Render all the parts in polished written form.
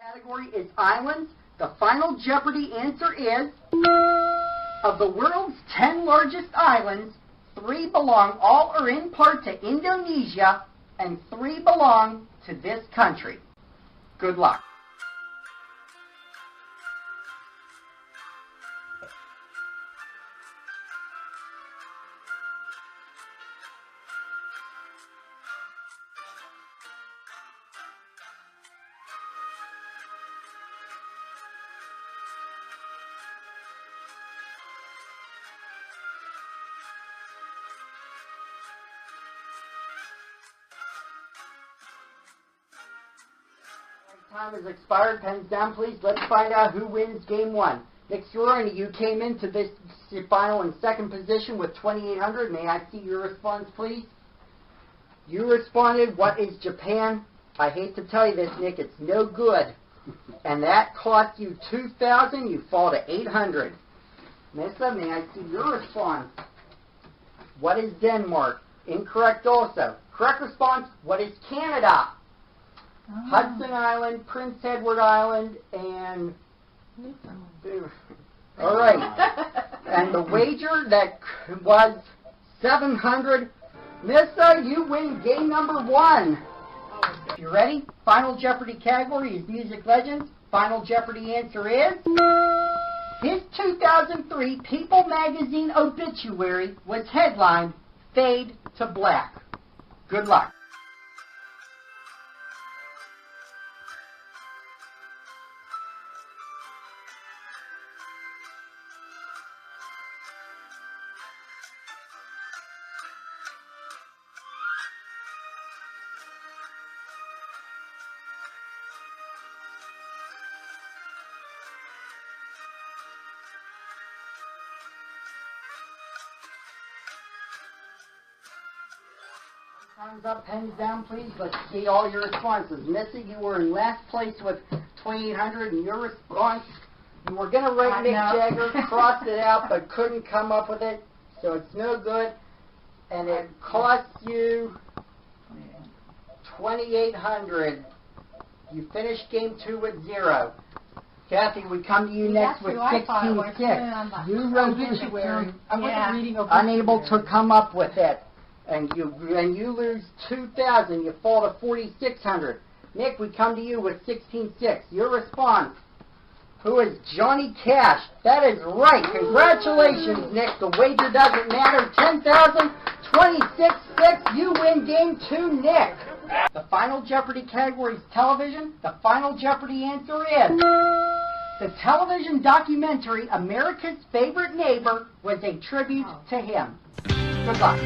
Category is islands. The Final Jeopardy answer is, of the world's 10 largest islands, 3 belong all or in part to Indonesia, and 3 belong to this country. Good luck. Time has expired. Pens down, please. Let's find out who wins game 1. Nick Fiorani, you came into this final in second position with 2,800. May I see your response, please? You responded, what is Japan? I hate to tell you this, Nick, it's no good. And that cost you 2,000. You fall to 800. Nissa, may I see your response? What is Denmark? Incorrect also. Correct response, what is Canada? Hudson Island, Prince Edward Island, and... All right. And the wager that was 700. Nissa, you win game number 1. If you're ready, Final Jeopardy category is Music Legends. Final Jeopardy answer is... His 2003 People magazine obituary was headlined, Fade to Black. Good luck. Time's up, pens down, please. Let's see all your responses. Missy, you were in last place with 2,800, and your response, you were going to write Mick Jagger, crossed it out, but couldn't come up with it, so it's no good. And it cost you 2,800. You finished game 2 with 0. Kathy, we come to you next with 16.6. You wrote obituary. I wasn't reading obituary. Unable to come up with it. And you lose 2,000. You fall to 4,600. Nick, we come to you with 16.6. Your response. Who is Johnny Cash? That is right. Congratulations, Nick. The wager doesn't matter. 10,000, 26.6. You win game 2, Nick. The Final Jeopardy category is television. The Final Jeopardy answer is... The television documentary America's Favorite Neighbor was a tribute to him. Good luck.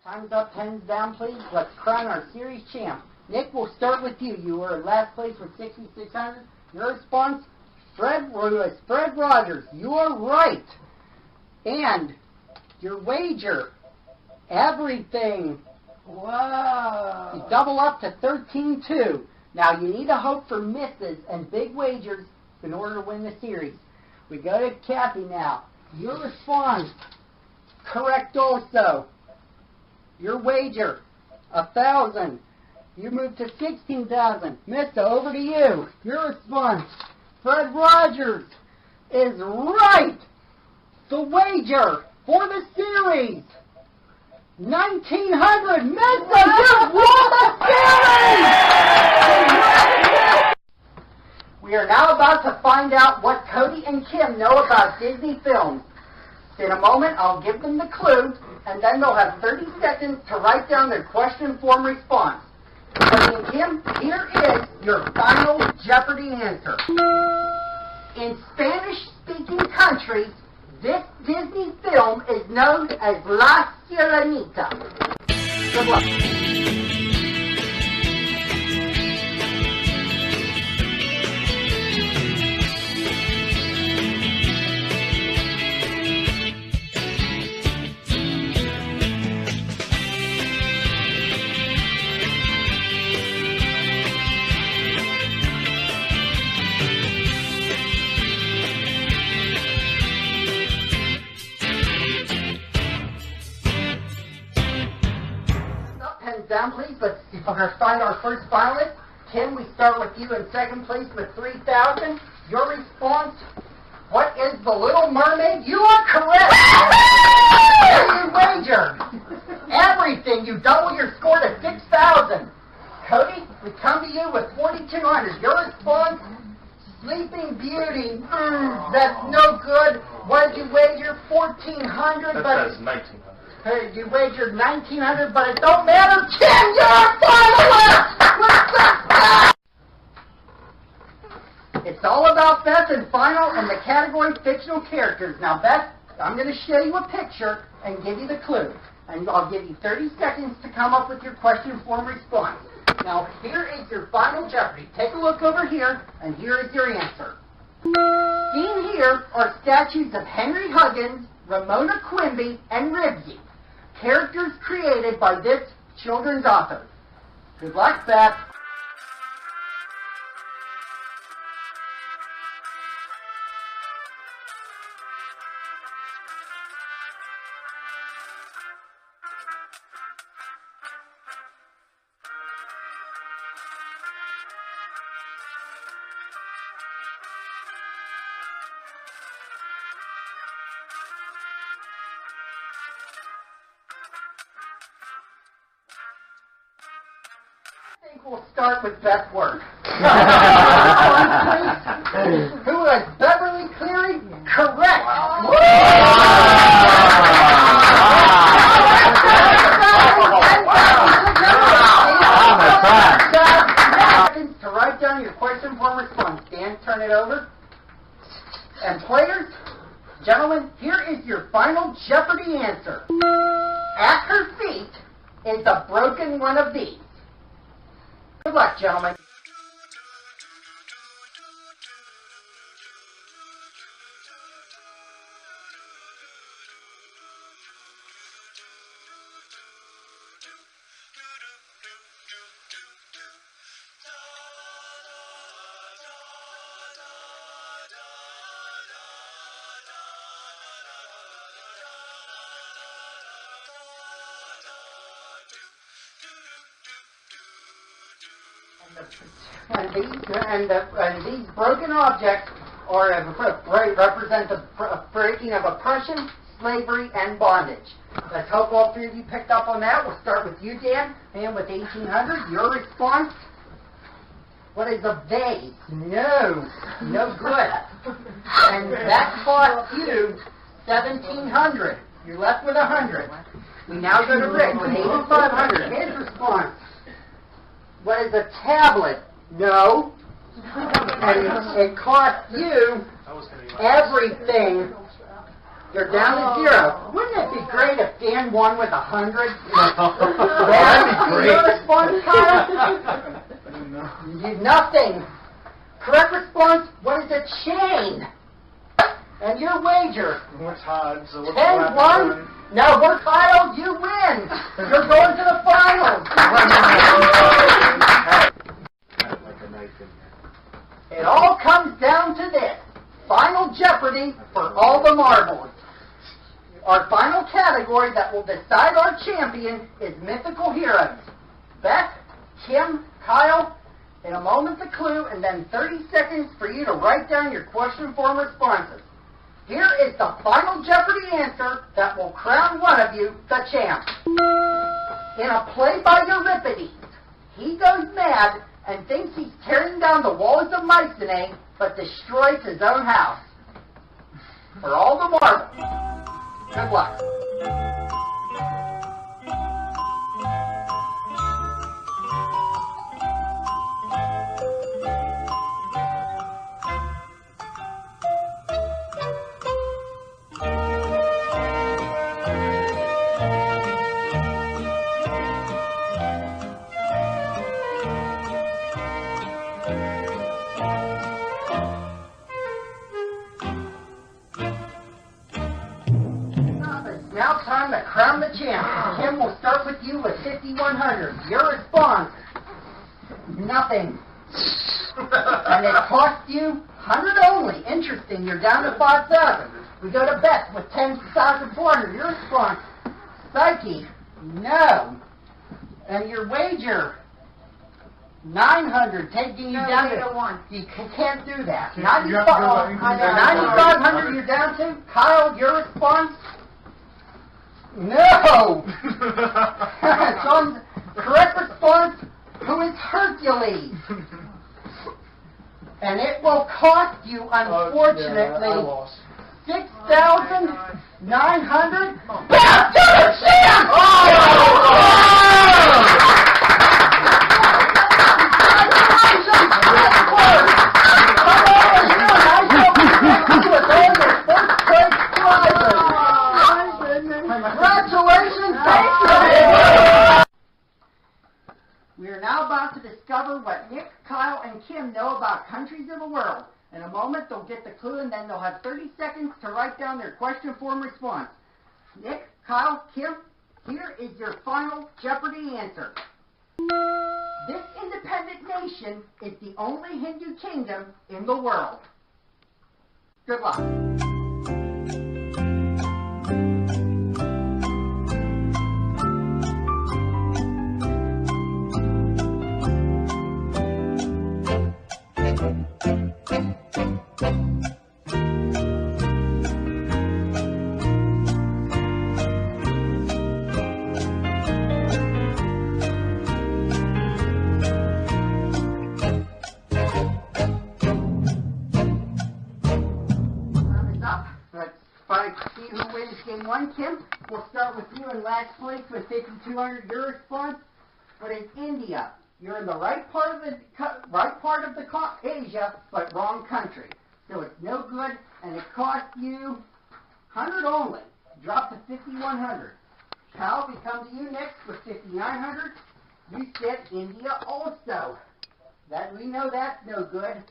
Time's up, pens down, please. Let's crown our series champ. Nick, we'll start with you. You were in last place with 6,600. Your response, Fred Rogers. You are right. And your wager, everything. Whoa. You double up to 13-2. Now, you need to hope for misses and big wagers in order to win the series. We go to Kathy now. Your response, correct also. Your wager, 1,000. You move to 16,000. Missa, over to you. Your response, Fred Rogers, is right. The wager for the series, 1,900. Missa, you've won the series! We are now about to find out what Cody and Kim know about Disney films. In a moment, I'll give them the clue, and then they'll have 30 seconds to write down their question form response. Cody and Kim, here is your Final Jeopardy answer. In Spanish-speaking countries, this Disney film is known as La Sirenita. Good luck. going to find our first finalist. Tim, we start with you in second place with 3,000. Your response, what is the Little Mermaid? You are correct. You wager everything. You double your score to 6,000. Cody, we come to you with 4,200. Your response, Sleeping Beauty. That's no good. What did you wager? 1,400. That says 1,900. Hey, you wagered 1,900, but it don't matter. Tim, you're finalist. It's all about Beth and Final and the category fictional characters. Now, Beth, I'm going to show you a picture and give you the clue. And I'll give you 30 seconds to come up with your question form response. Now, here is your Final Jeopardy. Take a look over here, and here is your answer. Seen here are statues of Henry Huggins, Ramona Quimby, and Ribsy. Characters created by this children's author. Good luck, Beth. I think we'll start with Beth's work. Who is Beverly Cleary? Correct. To write down your question form response. Dan, turn it over. And players, gentlemen, here is your Final Jeopardy answer. At her feet is a broken one of these. Good luck, gentlemen. And these broken objects represent the breaking of oppression, slavery, and bondage. Let's hope all three of you picked up on that. We'll start with you, Dan, and with 1,800. Your response? What is a vase? No good. And that cost you 1,700. You're left with 100. We now go to Rick with 8,500. His response. What is a tablet? No. And it cost you everything. You're down to 0. Wouldn't it be great if Dan won with 100? That'd be great. Your response, Kyle? Nothing. Correct response, what is a chain? And your wager? We're tied, so what's 10-1. No, we're tied. You win. You're going to the finals. It all comes down to this. Final Jeopardy for all the marbles. Our final category that will decide our champion is mythical heroes. Beth, Kim, Kyle, in a moment the clue, and then 30 seconds for you to write down your question form responses. Here is the Final Jeopardy answer that will crown one of you the champ. In a play by Euripides, he goes mad and thinks he's tearing down the walls of Mycenae, but destroys his own house. For all the marbles, good luck. Now time to crown the champ. Kim, will start with you with 5,100. Your response, nothing. And it cost you 100 only. Interesting, you're down to 5,000. We go to Beth with 10,400. Your response, Psyche, no. And your wager, 900, taking you down to 1. You can't do that. You have to go by increment. 9,500 you're down to. Kyle, your response? No! Sean's correct response, who is Hercules? And it will cost you, unfortunately, I lost. 6,900. Back to the champ! Congratulations! Thank you! We are now about to discover what Nick, Kyle, and Kim know about countries of the world. In a moment, they'll get the clue, and then they'll have 30 seconds to write down their question form response. Nick, Kyle, Kim, here is your final Jeopardy answer. This independent nation is the only Hindu kingdom in the world. Good luck. See who wins game one, Kim. We'll start with you in last place with 5,200. Your response. What is India? You're in the right part of Asia, but wrong country. So it's no good, and it cost you 100 only. Drop to 5,100. Cal, we come to you next with 5,900. You said India also. That we know that's no good,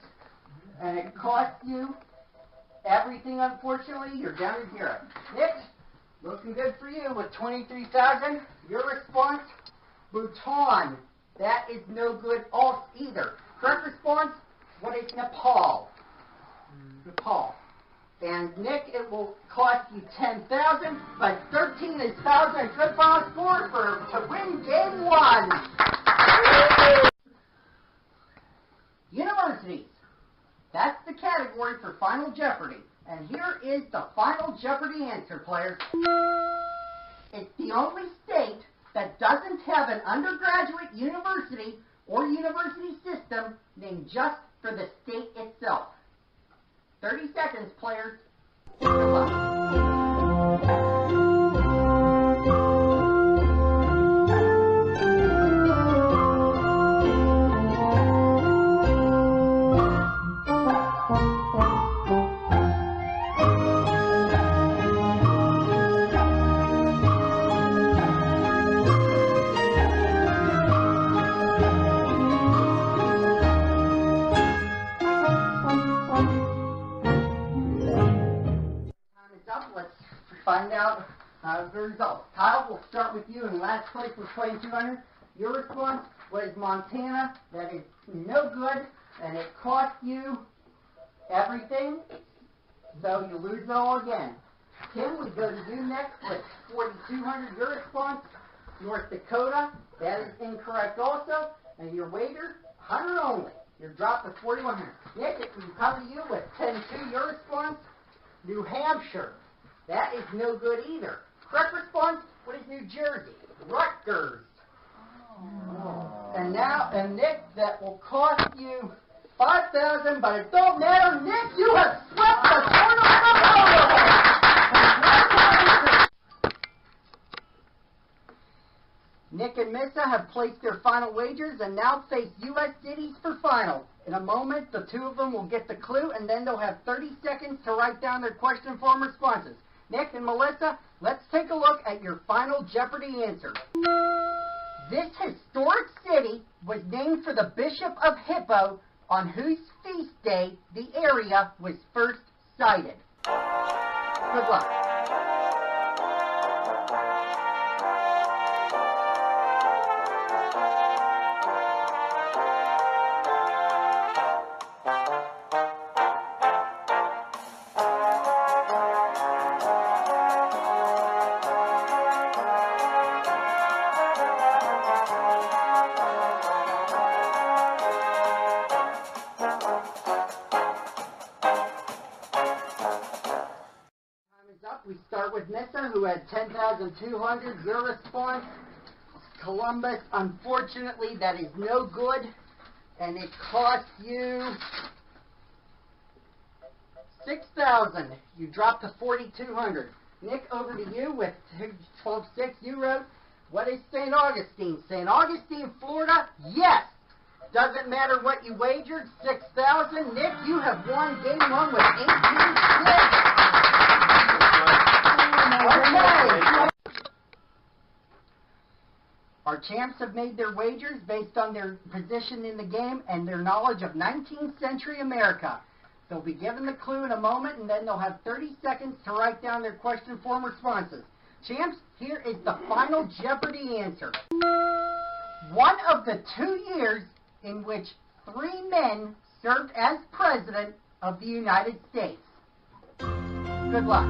and it cost you everything, unfortunately. You're down to 0. Nick, looking good for you with 23,000. Your response, Bhutan. That is no good either. Correct response, what is Nepal? Nepal. And Nick, it will cost you 10,000, but 13 is 1,000. A good final score to win game one. Universities. That's the category for Final Jeopardy. And here is the Final Jeopardy answer, players. It's the only state that doesn't have an undergraduate university or university system named just for the state itself. 30 seconds, players. Good luck. Find out the results. Kyle, we'll start with you in last place with 2,200. Your response was Montana. That is no good, and it cost you everything, so you lose it all again. Kim, we go to you next with 4,200. Your response, North Dakota. That is incorrect also, and your wager, 100 only. You're dropped to 4,100. Nick, we come to you with 10,200. Your response, New Hampshire. That is no good either. Correct response, what is New Jersey? Rutgers. Oh. And Nick, that will cost you 5,000, but it don't matter. Nick, you have swept the quarterfinals. Nick and Missa have placed their final wagers and now face U.S. cities for final. In a moment, the two of them will get the clue, and then they'll have 30 seconds to write down their question form responses. Nick and Melissa, let's take a look at your Final Jeopardy answer. This historic city was named for the Bishop of Hippo, on whose feast day the area was first sighted. Good luck. we start with Missa, who had 10,200. Your response, Columbus. Unfortunately, that is no good, and it cost you 6,000. You dropped to 4,200. Nick, over to you with 12,600. You wrote, what is St. Augustine? St. Augustine, Florida? Yes. Doesn't matter what you wagered. 6,000. Nick, you have won game one with 18,600. Okay. Our champs have made their wagers based on their position in the game and their knowledge of 19th century America. They'll be given the clue in a moment, and then they'll have 30 seconds to write down their question form responses. Champs, here is the Final Jeopardy answer. One of the 2 years in which 3 men served as president of the United States. Good luck.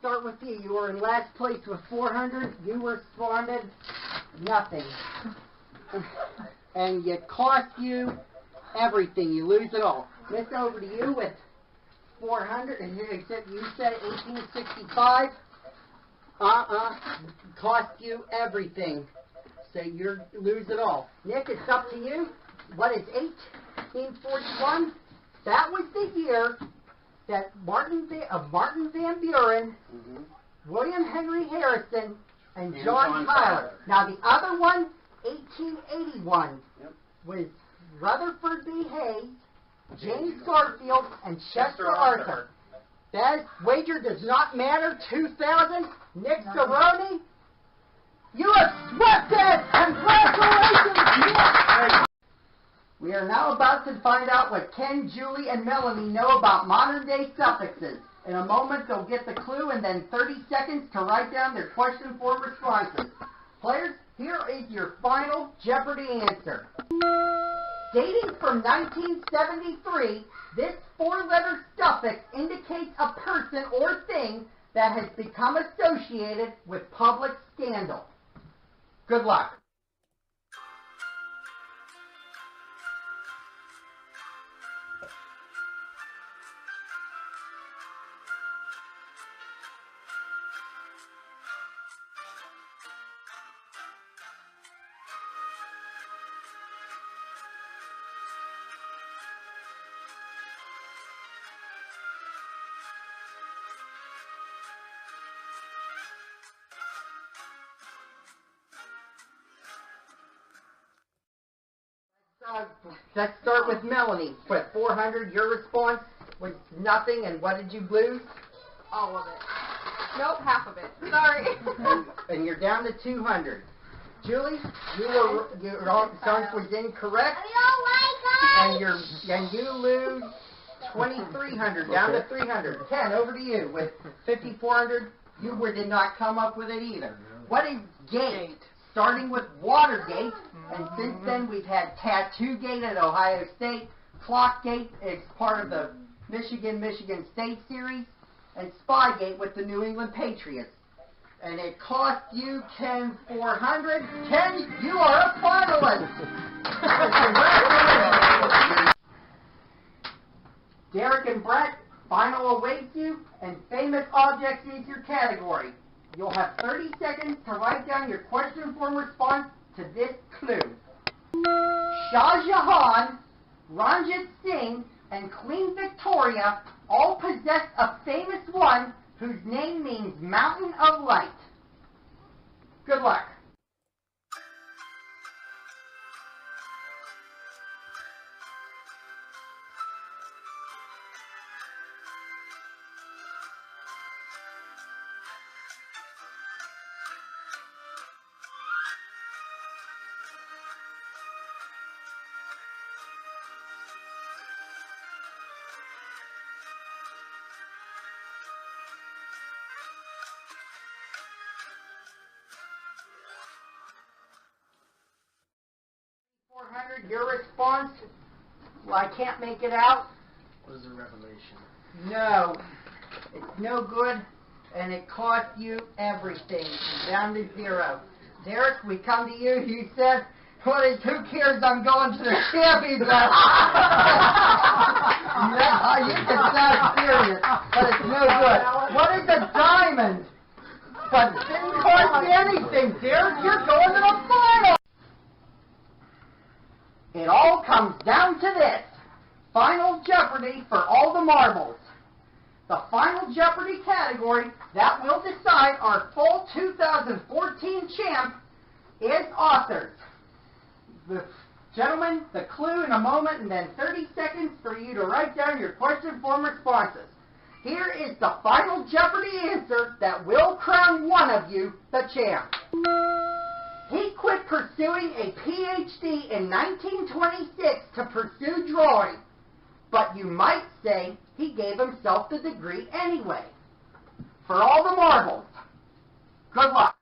Start with you. You were in last place with 400. You responded nothing. And it cost you everything. You lose it all. Miss, over to you with 400. And except you said 1865. Cost you everything. So you lose it all. Nick, it's up to you. What is 1841? That was the year that Martin Van Buren, William Henry Harrison, and John Tyler. Now the other one, 1881, was Rutherford B. Hayes, James Garfield, and Chester Arthur. That wager does not matter. 2,000. Nick Cerrone, you have swept it! Congratulations, Nick! We are now about to find out what Ken, Julie, and Melanie know about modern-day suffixes. In a moment, they'll get the clue and then 30 seconds to write down their question form responses. Players, here is your Final Jeopardy answer. Dating from 1973, this 4-letter suffix indicates a person or thing that has become associated with public scandal. Good luck. Let's start with Melanie. With 400, your response was nothing, and what did you lose? All of it. Nope, half of it. Sorry. and you're down to 200. Julie, your response was incorrect. And you lose 2,300, down to 300. Ken, over to you. With 5,400, you did not come up with it either. What is gate? Starting with Watergate, and since then we've had Tattoo Gate at Ohio State, Clock Gate is part of the Michigan State Series, and Spygate with the New England Patriots. And it cost you, Ken, 400. Ken, you are a finalist! Derek and Brett, final awaits you, and famous objects is your category. You'll have 30 seconds to write down your question form response to this clue. Shah Jahan, Ranjit Singh, and Queen Victoria all possess a famous one whose name means Mountain of Light. Good luck. your response? Well, I can't make it out. What is a revelation? No. It's no good, and it cost you everything. Down to 0. Derek, we come to you. You said, who cares? I'm going to the championship. You can sound serious, but it's no good. What is a diamond? But it didn't cost me anything, Derek. You're going to the final. It all comes down to this. Final Jeopardy for all the marbles. The Final Jeopardy category that will decide our full 2014 champ is authors. Gentlemen, the clue in a moment, and then 30 seconds for you to write down your question form responses. Here is the Final Jeopardy answer that will crown one of you the champ. He quit pursuing a PhD in 1926 to pursue drawing, but you might say he gave himself the degree anyway. For all the marbles, good luck.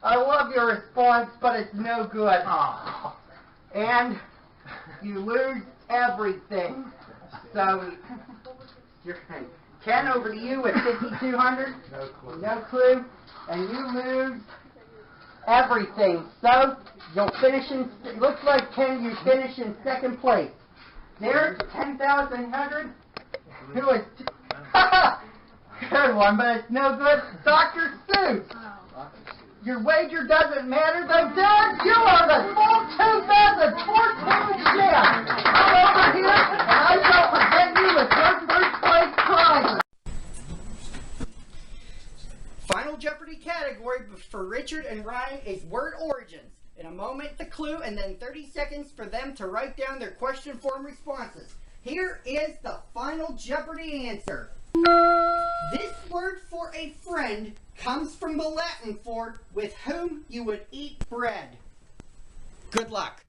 I love your response, but it's no good. Oh. And you lose everything. So, Ken, over to you with 5,200. No clue. No clue. And you lose everything. So, you'll finish in, it looks like, Ken, you finish in second place. There's 10,100. Who is, good one, but it's no good. Dr. Seuss. Your wager doesn't matter, though, Derek. You are the full 2014 champ. Come over here, and I shall present you with your first place prize. Final Jeopardy category for Richard and Ryan is word origins. In a moment, the clue, and then 30 seconds for them to write down their question form responses. Here is the Final Jeopardy answer. This word for a friend comes from the Latin for with whom you would eat bread. Good luck.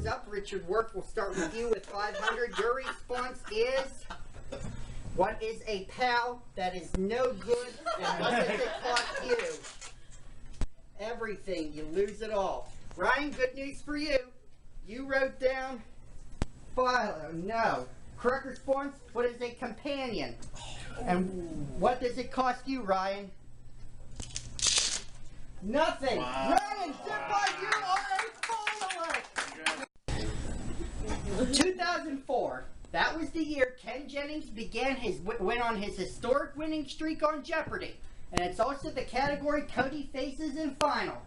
Up, Richard Worth, we'll start with you with 500. Your response is, what is a pal that is no good, and what does it cost you? Everything. You lose it all. Ryan, good news for you. You wrote down, no. Correct response, what is a companion? And what does it cost you, Ryan? Nothing. Wow. Ryan, Simba, you are a finalist. 2004. That was the year Ken Jennings went on his historic winning streak on Jeopardy. And it's also the category Cody faces in final.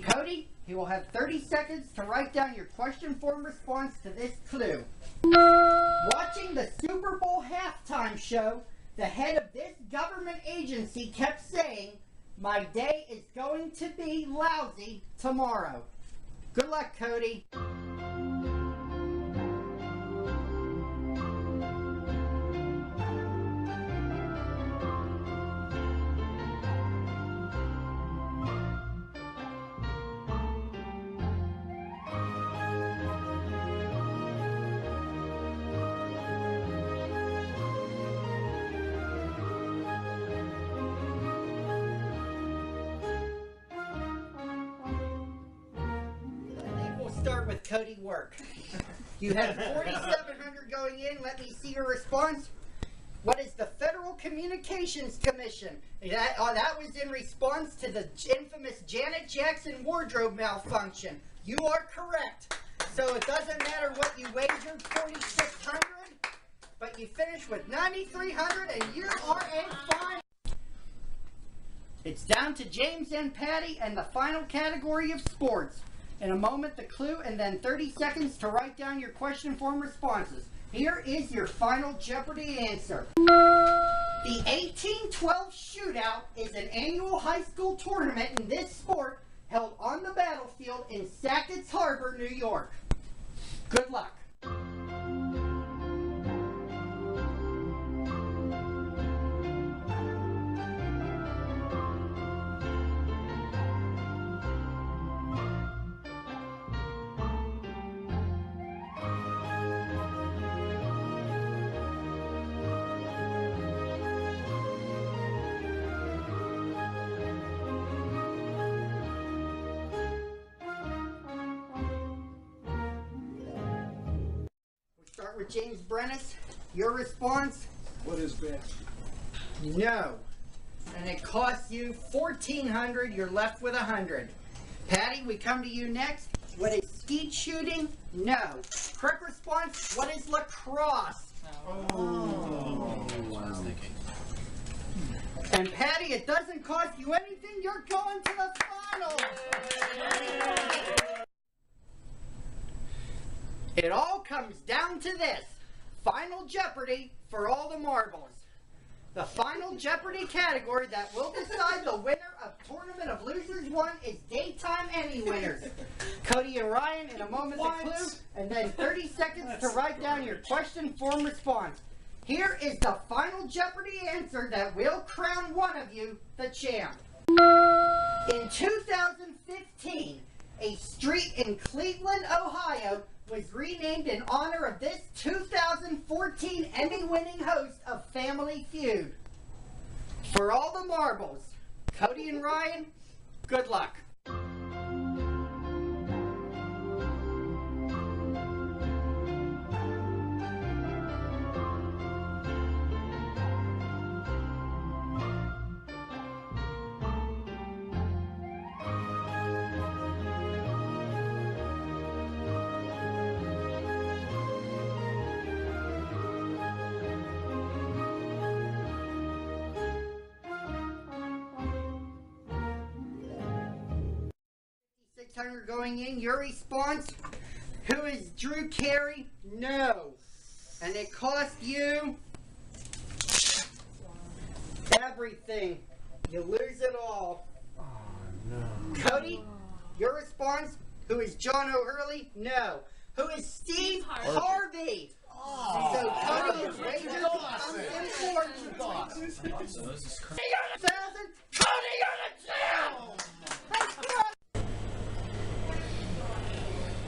Cody, he will have 30 seconds to write down your question form response to this clue. Watching the Super Bowl halftime show, the head of this government agency kept saying, "My day is going to be lousy tomorrow." Good luck, Cody. Start with Cody Work. You had 4,700 going in. Let me see your response. What is the Federal Communications Commission? That was in response to the infamous Janet Jackson wardrobe malfunction. You are correct. So it doesn't matter what you wagered, 4,600, but you finished with 9,300 and you are a final. It's down to James and Patty and the final category of sports. In a moment, the clue, and then 30 seconds to write down your question form responses. Here is your Final Jeopardy answer. The 1812 Shootout is an annual high school tournament in this sport held on the battlefield in Sackett's Harbor, New York. Good luck. Start with James Brennis. Your response? What is bet? No. And it costs you 1,400. You're left with 100. Patty, we come to you next. What is skeet shooting? No. Correct response? What is lacrosse? Oh. I was thinking. And Patty, it doesn't cost you anything. You're going to the finals. It all comes down to this. Final Jeopardy for all the marbles. The Final Jeopardy category that will decide the winner of Tournament of Losers 1 is Daytime Emmy winners. Cody and Ryan, in a moment the clue, and then 30 seconds to write down your question form response. Here is the Final Jeopardy answer that will crown one of you the champ. In 2015, a street in Cleveland, Ohio was renamed in honor of this 2014 Emmy-winning host of Family Feud. For all the marbles, Cody and Ryan, good luck. Going in, your response, who is Drew Carey? No. And it cost you everything. You lose it all. Oh, no. Cody, your response, who is John O'Hurley? No. Who is Steve Harvey? Oh. So Cody is wagered on So this is Cody on a jail!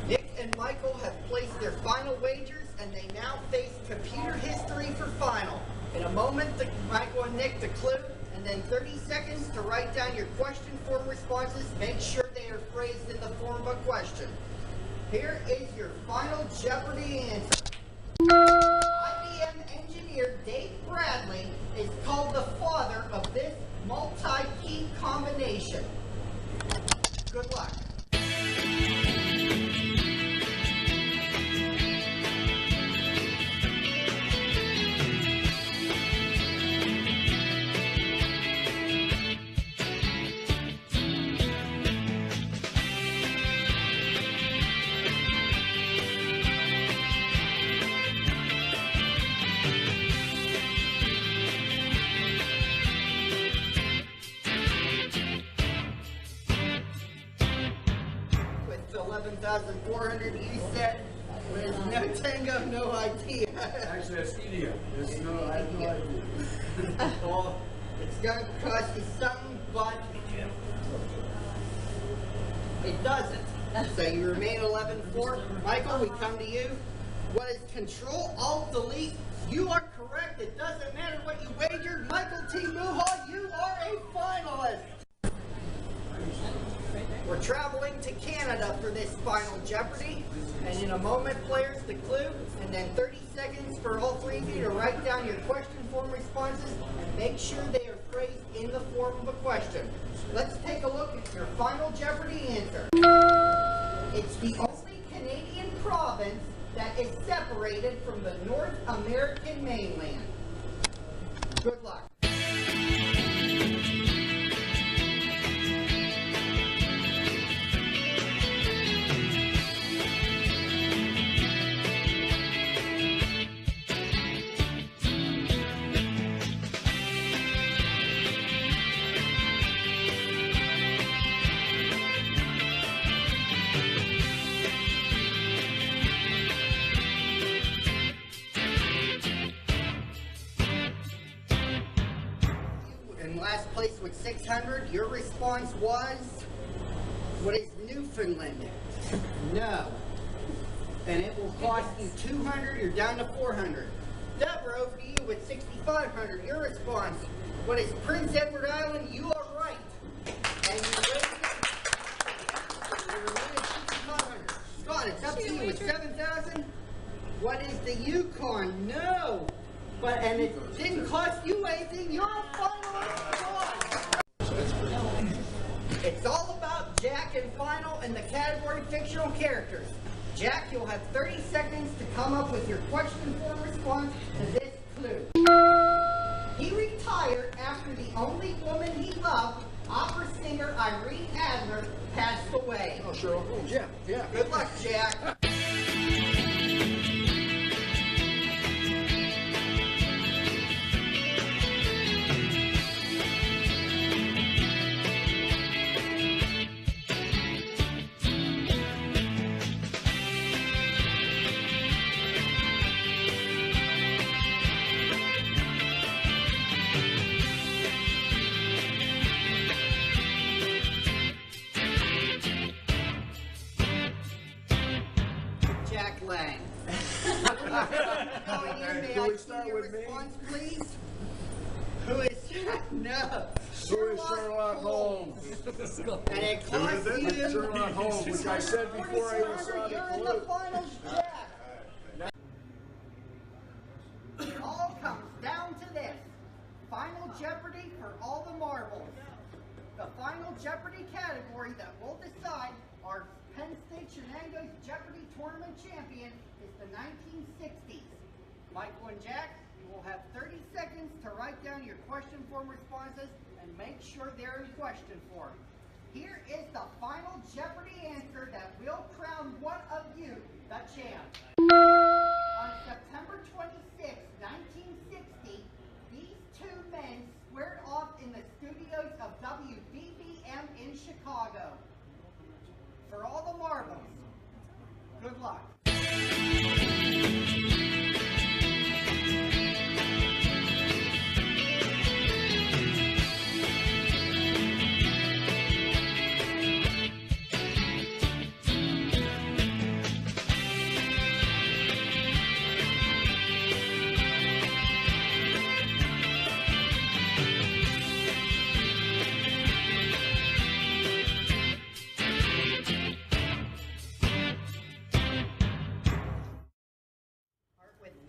Nick and Michael have placed their final wagers, and they now face computer history for final. In a moment, Michael and Nick the clue, and then 30 seconds to write down your question form responses. Make sure they are phrased in the form of a question. Here is your Final Jeopardy answer. IBM engineer Dave Bradley is called the father of this multi-key combination. Good luck. With 11,400, you said with no tango, no idea. Actually, that's idiot. I have no idea. Well, it's going to cost you something, but it doesn't. So you remain 11-4. Michael, we come to you. What is Control-Alt-Delete? You are correct. It doesn't matter what you wagered. Michael T. Muhal, you are a finalist. We're traveling to Canada for this Final Jeopardy. And in a moment, players, the clue, and then 30 seconds for all three of you to write down your question form responses and make sure they are phrased in the form of a question. Let's take a look at your Final Jeopardy answer. It's American mainland. Good luck. In last place with 600, your response was, what is Newfoundland? No. And it will cost you 200, you're down to 400. Deborah, over to you with 6,500. Your response, what is Prince Edward Island? You are right. And you raised it. You remain at 6,500. Scott, it's up to you with 7,000. What is the Yukon? No. And it didn't cost you anything. You're a finalist. It's all about Jack and Final in the category fictional characters. Jack, you'll have 30 seconds to come up with your question form response to this clue. He retired after the only woman he loved, opera singer Irene Adler, passed away. Oh, sure. Oh, Jeff. Yeah. Good luck, Jack. Jack Lang. Going in, may I see your response, please? Who is no? Who is Sherlock Holmes? And it cost you Sherlock Holmes, which I said before I even saw the You're in the clue. finals, Jack. It all comes down to this. Final Jeopardy for all the marbles. The Final Jeopardy category that will decide our Penn State Shenando's Jeopardy tournament champion is the 1960s. Michael and Jack, you will have 30 seconds to write down your question form responses and make sure they're in question form. Here is the Final Jeopardy answer that will crown one of you the champ. On September 26, 1960, these two men squared off in the studios of WBBM in Chicago. For all the marbles, good luck.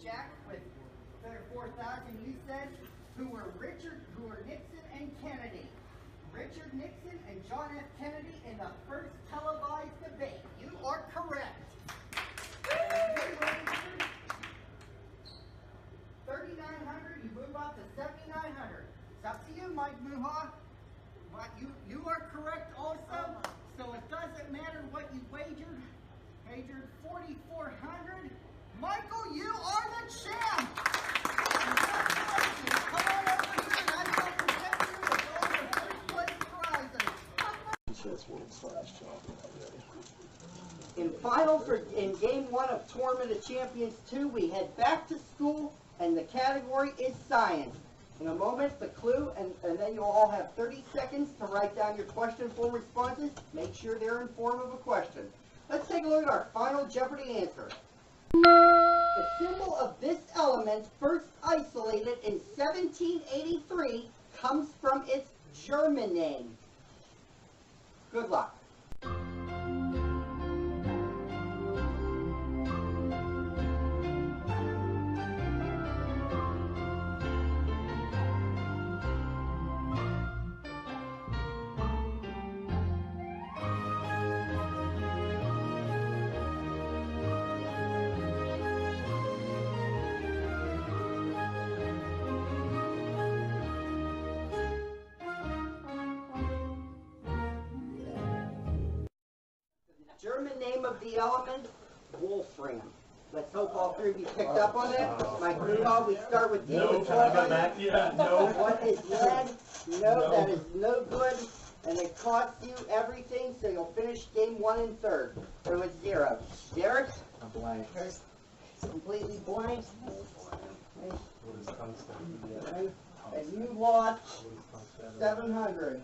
Jack with 4,000, you said, who were Nixon and Kennedy. Richard Nixon and John F. Kennedy in the first televised debate. You are correct. 3,900, you move up to 7,900. It's up to you, Mike Muha. You are correct also, so it doesn't matter what you wagered. Wagered 4,400. Michael, you are the champ! Congratulations! Come on over here and I'd like to present you with all the first place prizes. In game one of Tournament of Champions 2, we head back to school and the category is science. In a moment, the clue, and then you'll all have 30 seconds to write down your question form responses. Make sure they're in form of a question. Let's take a look at our Final Jeopardy answer. The symbol of this element, first isolated in 1783, comes from its German name. Good luck. German name of the element, wolfram. Let's hope all three of you picked up on it. My Grubal, we start with you. No, It's can I go one. back? Yeah, no. What is lead? No, that is no good. And it costs you everything, so you'll finish game 1 and 3rd. So it's 0. Derek? I'm blank. Completely blank. What is tungsten? Okay. And you lost What is tungsten? 700.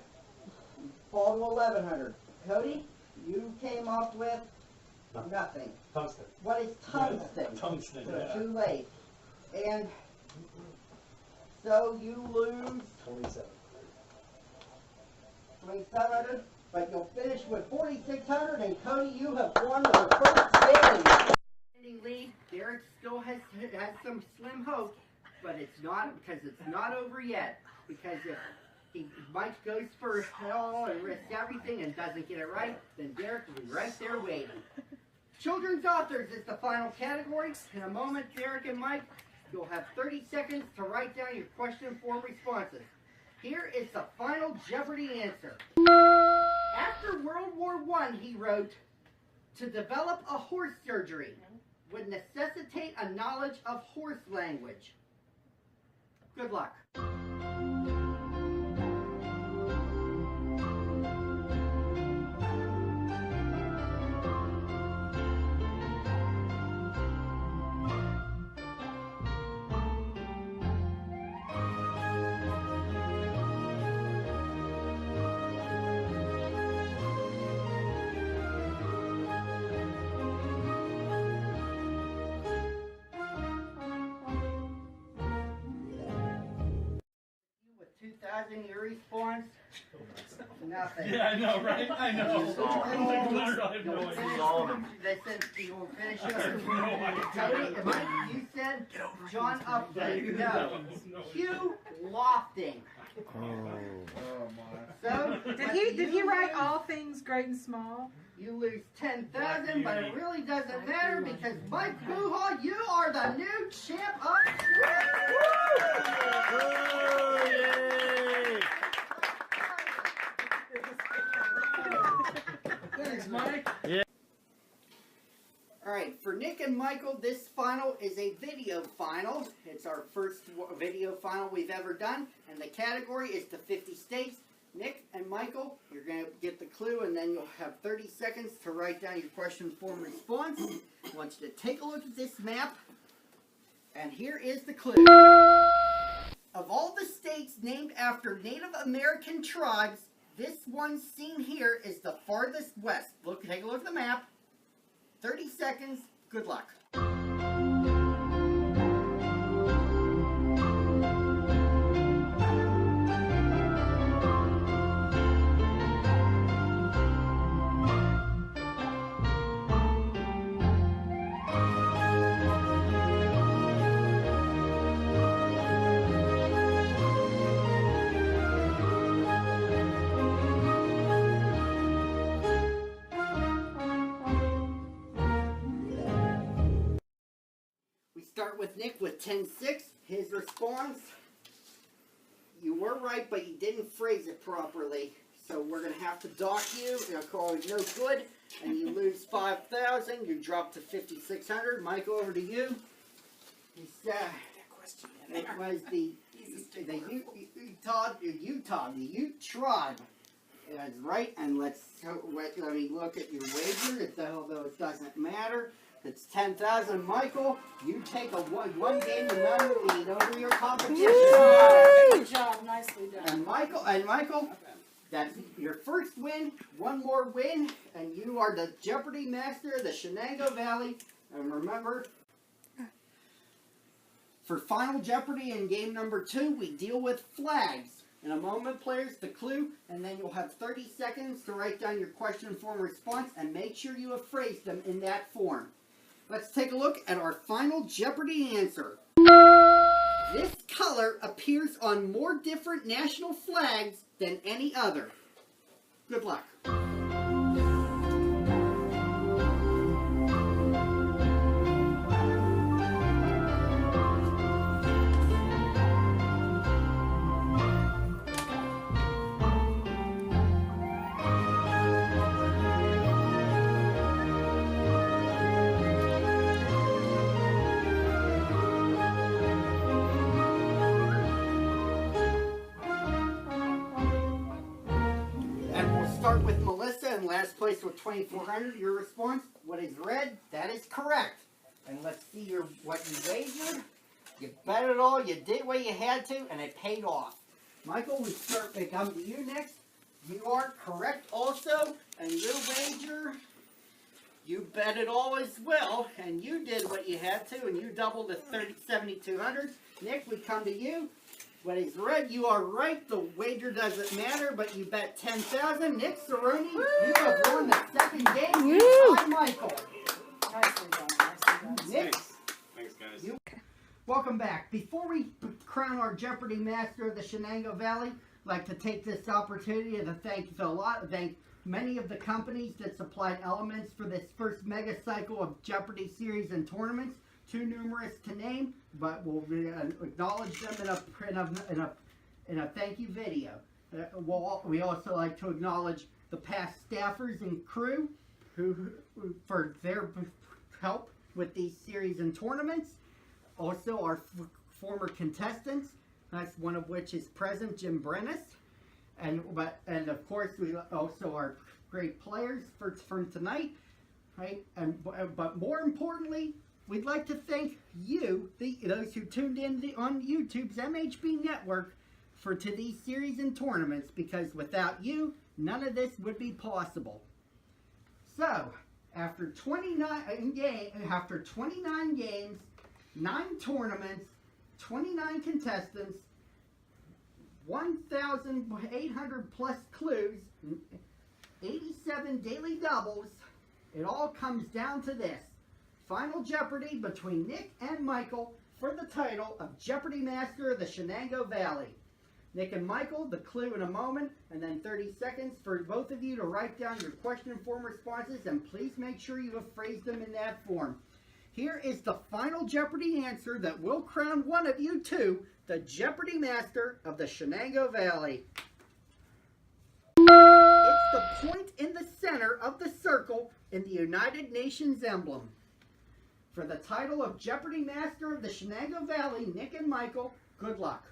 You fall to 1100. Cody, you came up with nothing. Tungsten. What is tungsten? Tungsten, So yeah. too late. And so you lose 27. 2700, but you'll finish with 4600, and Cody, you have won the first game. Lead. Derek still has some slim hope, but it's not, because it's not over yet. Because if Mike goes for hell and risks everything and doesn't get it right, then Derek will be right there waiting. Children's authors is the final category. In a moment, Derek and Mike, you'll have 30 seconds to write down your question form responses. Here is the Final Jeopardy answer. After World War I, he wrote, to develop a horse surgery would necessitate a knowledge of horse language. Good luck. With 2,000 your response, nothing. Yeah, I know, right? I know. I have no idea. They said you will finish up. Cody, Mike, you said John Upton. No. Hugh Lofting. So, Did he write all things great and small? you lose 10,000, but it really doesn't matter because Mike Buhal, you are the new champ of Thanks, Mike. Alright, for Nick and Michael, this final is a video final. It's our first video final we've ever done, and the category is the 50 states. Nick and Michael, you're going to get the clue, and then you'll have 30 seconds to write down your question form response. I want you to take a look at this map, and here is the clue. Of all the states named after Native American tribes, this one seen here is the farthest west. Take a look at the map. 30 seconds. Good luck. Start with Nick with 10-6. His response, you were right, but you didn't phrase it properly. So we're going to have to dock you. They'll call you no good, and you lose 5,000. You drop to 5,600. Mike, over to you. It was the Ute tribe. That's right, and let me look at your wager, although it doesn't matter. It's 10,000. Michael, you take a one game to none lead over your competition. Good job, nicely done. And Michael, that's your first win. One more win, and you are the Jeopardy master of the Shenango Valley. And remember, for Final Jeopardy in game number 2, we deal with flags. In a moment, players, the clue, and then you'll have 30 seconds to write down your question form response, and make sure you have phrased them in that form. Let's take a look at our Final Jeopardy answer. This color appears on more different national flags than any other. Good luck. with Melissa in last place with 2,400. Your response, what is red? That is correct. And let's see what you wagered. You bet it all, you did what you had to, and it paid off. Michael, we come to you next. You are correct also, and your wager, you bet it all as well, and you did what you had to, and you doubled to 7,200. Nick, we come to you. What is red? You are right. The wager doesn't matter, but you bet 10,000. Nick Cerrone, you have won the second game. By Michael. Nicely done. Nicely done. Nick, Thanks, guys. welcome back. Before we crown our Jeopardy master of the Shenango Valley, I'd like to take this opportunity to thank many of the companies that supplied elements for this first Megacycle of Jeopardy series and tournaments. Too numerous to name, but we'll acknowledge them in a thank you video. We also like to acknowledge the past staffers and crew who for their help with these series and tournaments. Also our former contestants, that's one of which is present, Jim Brennis, and of course we also our great players from tonight, right? But more importantly, we'd like to thank you, those who tuned in on YouTube's MHB network to these series and tournaments, because without you, none of this would be possible. So, after 29 games, 9 tournaments, 29 contestants, 1,800 plus clues, 87 daily doubles, it all comes down to this. Final Jeopardy between Nick and Michael for the title of Jeopardy Master of the Shenango Valley. Nick and Michael, the clue in a moment, and then 30 seconds for both of you to write down your question form responses, and please make sure you have phrased them in that form. Here is the Final Jeopardy answer that will crown one of you two the Jeopardy Master of the Shenango Valley. It's the point in the center of the circle in the United Nations emblem. For the title of Jeopardy Master of the Shenango Valley, Nick and Michael, good luck.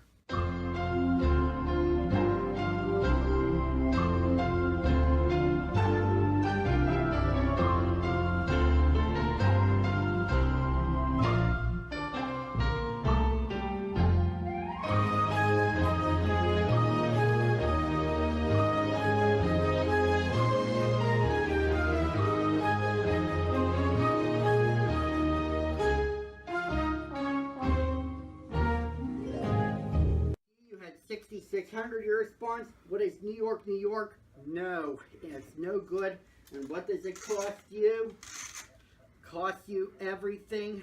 You had 6,600. Your response, what is New York, New York? No, it's no good. And what does it cost you? Cost you everything.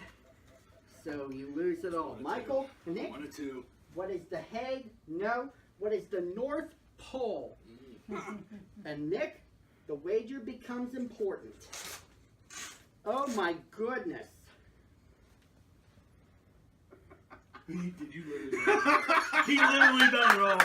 So you lose it all. Michael, Nick, 1 or 2. what is the Hague? No. What is the North Pole? And Nick, the wager becomes important. Oh my goodness. Did you lose? He literally done it all.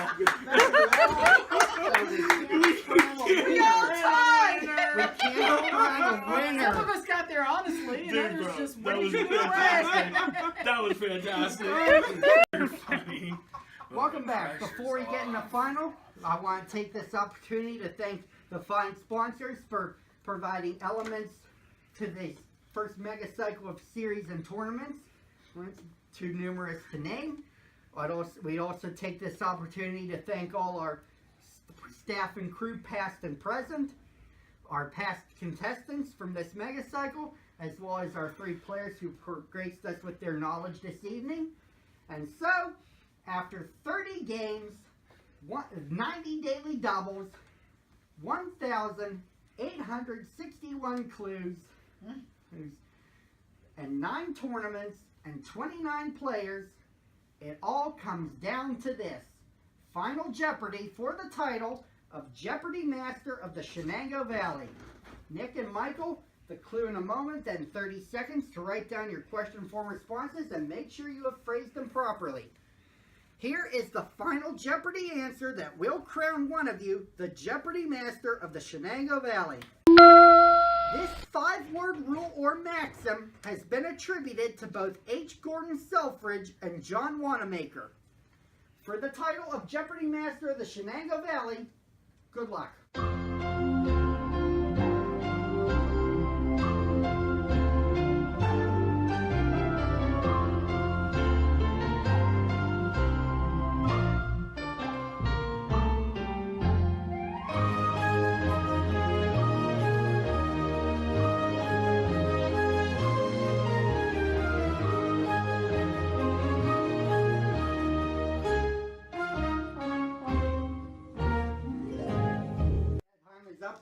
We all tied! We can't find a winner. Some of us got there honestly, and Dude, others bro, just that was waiting fantastic. That was fantastic. You're funny. Welcome back. Before we get in the final, I want to take this opportunity to thank the fine sponsors for providing elements to this first Megacycle of series and tournaments. Too numerous to name. We also take this opportunity to thank all our staff and crew, past and present, our past contestants from this Megacycle, as well as our 3 players who graced us with their knowledge this evening. And so, after 30 games, 90 daily doubles, 1,861 clues, and 9 tournaments, and 29 players, it all comes down to this. Final Jeopardy for the title of Jeopardy Master of the Shenango Valley. Nick and Michael, the clue in a moment, then 30 seconds to write down your question form responses and make sure you have phrased them properly. Here is the Final Jeopardy answer that will crown one of you the Jeopardy Master of the Shenango Valley. This 5-word rule or maxim has been attributed to both H. Gordon Selfridge and John Wanamaker. For the title of Jeopardy Master of the Shenango Valley, good luck.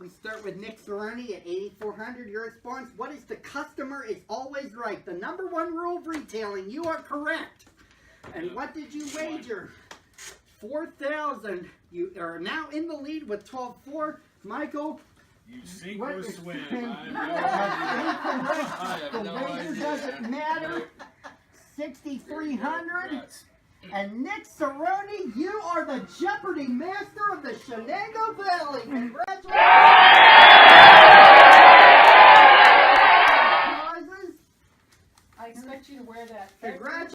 We start with Nick Cerrone at 8,400. Your response, what is the customer is always right? The number one rule of retailing. You are correct. And what did you wager? 4,000. You are now in the lead with 12,400. Michael, You sink what or is swim. the wager doesn't matter. 6,300. And Nick Cerrone, you are the Jeopardy master of the Shenango Valley. Congratulations! Prizes. I expect you to wear that. Congratulations.